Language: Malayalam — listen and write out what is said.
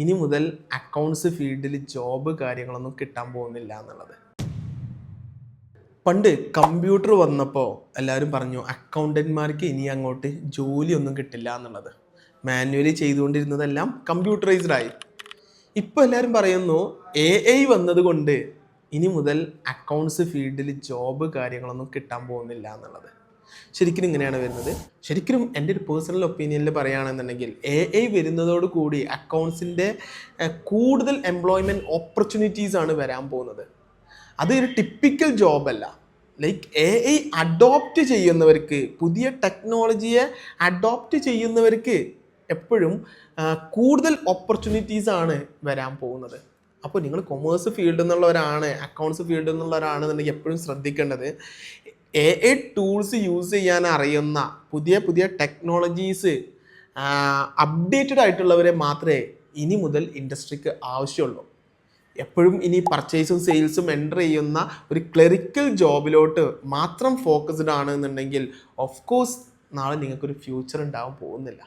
ഇനി മുതൽ അക്കൗണ്ട്സ് ഫീൽഡിൽ ജോബ് കാര്യങ്ങളൊന്നും കിട്ടാൻ പോകുന്നില്ല എന്നുള്ളത്. പണ്ട് കമ്പ്യൂട്ടർ വന്നപ്പോൾ എല്ലാവരും പറഞ്ഞു അക്കൗണ്ടന്റ്മാർക്ക് ഇനി അങ്ങോട്ട് ജോലിയൊന്നും കിട്ടില്ല എന്നുള്ളത്. മാനുവലി ചെയ്തുകൊണ്ടിരുന്നതെല്ലാം കമ്പ്യൂട്ടറൈസ്ഡ് ആയി. ഇപ്പോൾ എല്ലാവരും പറയുന്നു AI വന്നതുകൊണ്ട് ഇനി മുതൽ അക്കൗണ്ട്സ് ഫീൽഡിൽ ജോബ് കാര്യങ്ങളൊന്നും കിട്ടാൻ പോകുന്നില്ല എന്നുള്ളത്. ശരിക്കും ഇങ്ങനെയാണ് വരുന്നത്. ശരിക്കും എൻ്റെ ഒരു പേഴ്സണൽ ഒപ്പീനിയനിൽ പറയുകയാണെന്നുണ്ടെങ്കിൽ AI വരുന്നതോട് കൂടി അക്കൗണ്ട്സിൻ്റെ കൂടുതൽ എംപ്ലോയ്മെൻറ്റ് ഓപ്പർച്യൂണിറ്റീസ് ആണ് വരാൻ പോകുന്നത്. അത് ഒരു ടിപ്പിക്കൽ ജോബല്ല. ലൈക്ക് AI അഡോപ്റ്റ് ചെയ്യുന്നവർക്ക്, പുതിയ ടെക്നോളജിയെ അഡോപ്റ്റ് ചെയ്യുന്നവർക്ക് എപ്പോഴും കൂടുതൽ ഓപ്പർച്യൂണിറ്റീസ് ആണ് വരാൻ പോകുന്നത്. അപ്പോൾ നിങ്ങൾ കൊമേഴ്സ് ഫീൽഡിൽ നിന്നുള്ളവരാണ്, അക്കൗണ്ട്സ് ഫീൽഡിൽ നിന്നുള്ളവരാണെന്നുണ്ടെങ്കിൽ എപ്പോഴും ശ്രദ്ധിക്കേണ്ടത് AI ടൂൾസ് യൂസ് ചെയ്യാൻ അറിയുന്ന, പുതിയ പുതിയ ടെക്നോളജീസ് അപ്ഡേറ്റഡ് ആയിട്ടുള്ളവരെ മാത്രമേ ഇനി മുതൽ ഇൻഡസ്ട്രിക്ക് ആവശ്യമുള്ളൂ. എപ്പോഴും ഇനി പർച്ചേസും സെയിൽസും എൻ്റർ ചെയ്യുന്ന ഒരു ക്ലറിക്കൽ ജോബിലോട്ട് മാത്രം ഫോക്കസ്ഡ് ആണെന്നുണ്ടെങ്കിൽ ഓഫ് കോഴ്സ് നാളെ നിങ്ങൾക്കൊരു ഫ്യൂച്ചർ ഉണ്ടാവാൻ പോകുന്നില്ല.